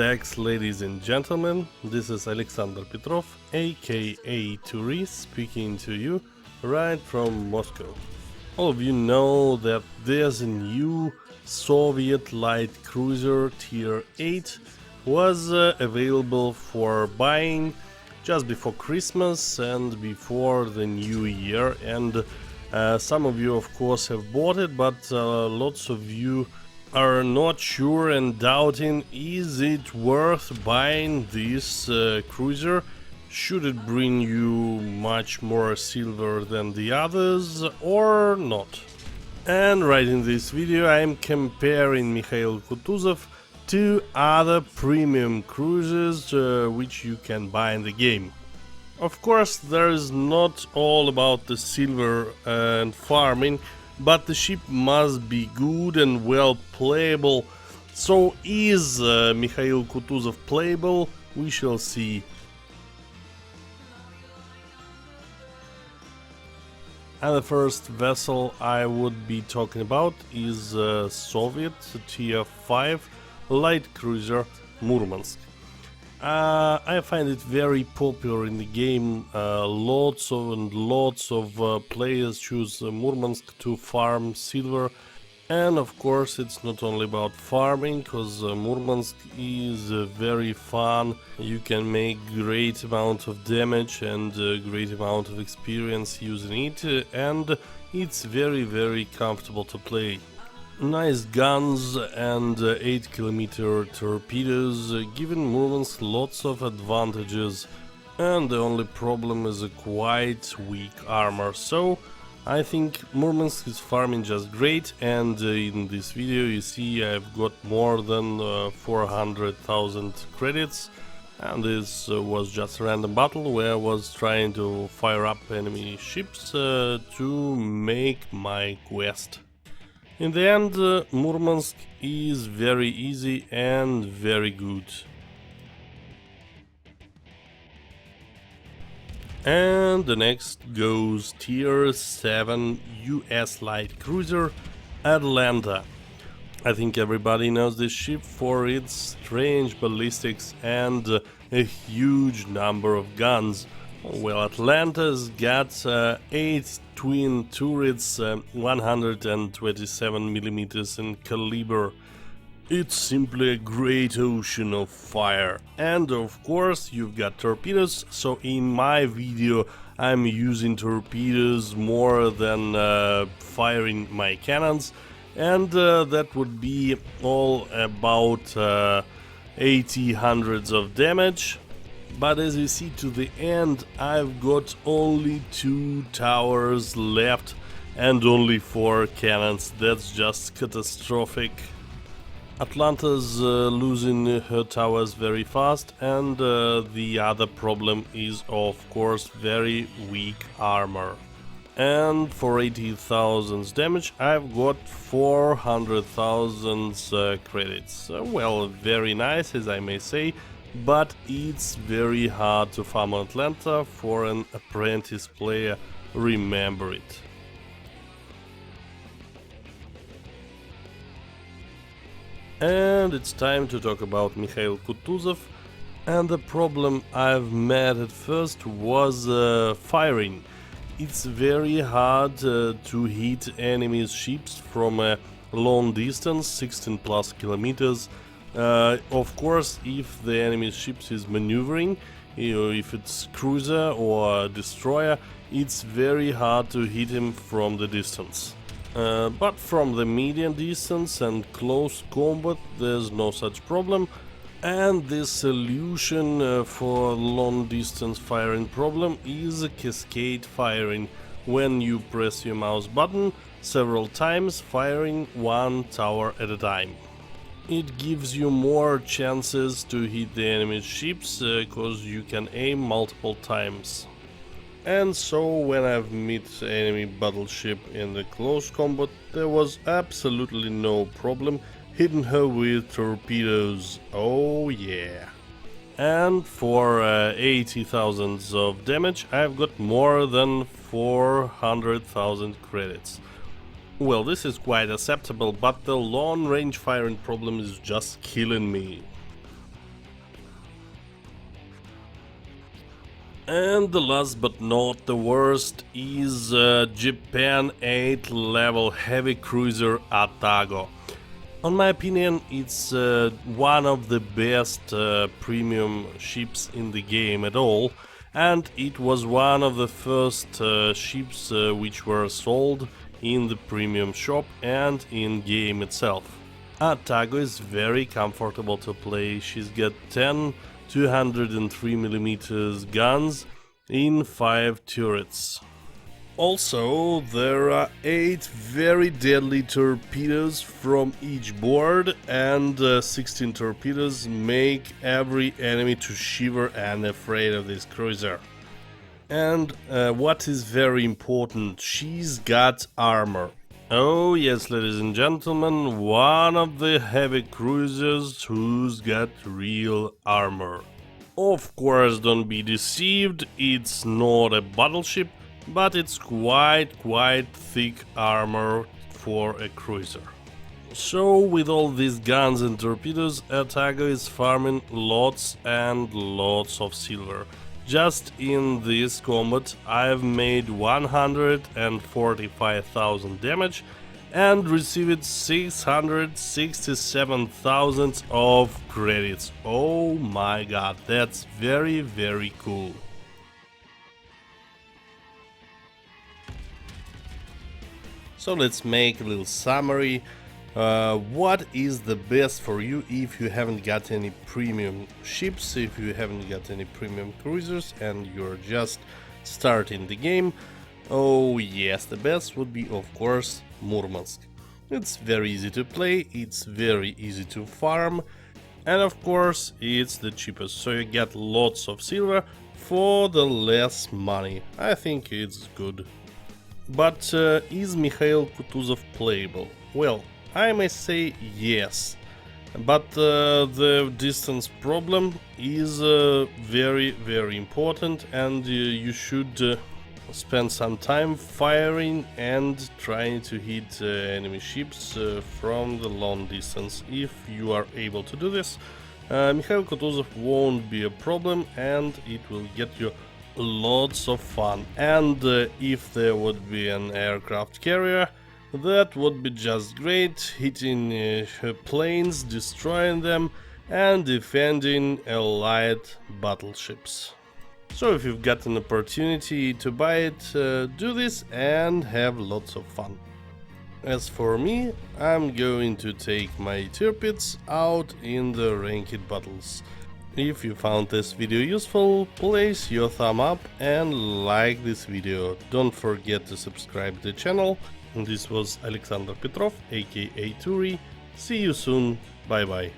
decks, ladies and gentlemen, this is Alexander Petrov, aka Tourist, speaking to you right from Moscow. All of you know that there's a new Soviet light cruiser Tier 8 was available for buying just before Christmas and before the New Year, and some of you of course have bought it, but lots of you are not sure and doubting, is it worth buying this cruiser? Should it bring you much more silver than the others or not? And right in this video I am comparing Michail Kutuzov to other premium cruisers which you can buy in the game. Of course, there is not all about the silver and farming, but the ship must be good and well playable. So is Michail Kutuzov playable? We shall see. And the first vessel I would be talking about is Soviet Tier 5 light cruiser Murmansk. I find it very popular in the game. Lots of players choose Murmansk to farm silver, and of course it's not only about farming, because Murmansk is very fun. You can make great amount of damage and great amount of experience using it, and it's very comfortable to play. Nice guns and 8-kilometer torpedoes, giving Murmansk lots of advantages, and the only problem is a quite weak armor. So I think Murmansk is farming just great, and in this video you see I've got more than 400,000 credits, and this was just a random battle where I was trying to fire up enemy ships to make my quest. In the end, Murmansk is very easy and very good. And the next goes Tier 7 US light cruiser Atlanta. I think everybody knows this ship for its strange ballistics and a huge number of guns. Well, Atlanta's got 8 twin turrets, 127mm in caliber. It's simply a great ocean of fire. And of course you've got torpedoes, so in my video I'm using torpedoes more than firing my cannons, and that would be all about 80 hundreds of damage. But as you see to the end, I've got only 2 towers left and only 4 cannons. That's just catastrophic. Atlanta's losing her towers very fast, and the other problem is of course very weak armor. And for 80,000 damage I've got 400,000 credits. Well, very nice, as I may say. But it's very hard to farm Atlanta for an apprentice player, remember it. And it's time to talk about Michail Kutuzov, and the problem I've met at first was firing. It's very hard to hit enemy's ships from a long distance, 16+ kilometers. Of course, if the enemy's ships is maneuvering, if it's cruiser or destroyer, it's very hard to hit him from the distance. But from the medium distance and close combat there's no such problem, and the solution for long distance firing problem is cascade firing, when you press your mouse button several times, firing 1 tower at a time. It gives you more chances to hit the enemy's ships, because you can aim multiple times. And so when I've met enemy battleship in the close combat, there was absolutely no problem hitting her with torpedoes. Oh yeah. And for 80,000 of damage I've got more than 400,000 credits. Well, this is quite acceptable, but the long range firing problem is just killing me. And the last but not the worst is Japan 8 level heavy cruiser Atago. On my opinion, it's one of the best premium ships in the game at all, and it was one of the first ships which were sold in the premium shop and in game itself. Atago is very comfortable to play. She's got 10 203mm guns in 5 turrets. Also, there are 8 very deadly torpedoes from each board, and 16 torpedoes make every enemy to shiver and afraid of this cruiser. And what is very important, she's got armor. Oh yes, ladies and gentlemen, one of the heavy cruisers who's got real armor. Of course, don't be deceived, it's not a battleship, but it's quite thick armor for a cruiser. So with all these guns and torpedoes, Atago is farming lots and lots of silver. Just in this combat I've made 145,000 damage and received 667,000 of credits. Oh my god, that's very cool. So let's make a little summary. What is the best for you if you haven't got any premium ships, if you haven't got any premium cruisers and you're just starting the game? Oh yes, the best would be of course Murmansk. It's very easy to play, it's very easy to farm, and of course it's the cheapest, so you get lots of silver for the less money. I think it's good. But is Michail Kutuzov playable? Well, I may say yes, but the distance problem is very important, and you should spend some time firing and trying to hit enemy ships from the long distance. If you are able to do this, Michail Kutuzov won't be a problem, and it will get you lots of fun. And if there would be an aircraft carrier, that would be just great, hitting planes, destroying them and defending allied battleships. So if you've got an opportunity to buy it, do this and have lots of fun. As for me, I'm going to take my Tirpitz out in the ranked battles. If you found this video useful, place your thumb up and like this video. Don't forget to subscribe to the channel. This was Alexander Petrov, aka Turi. See you soon. Bye bye.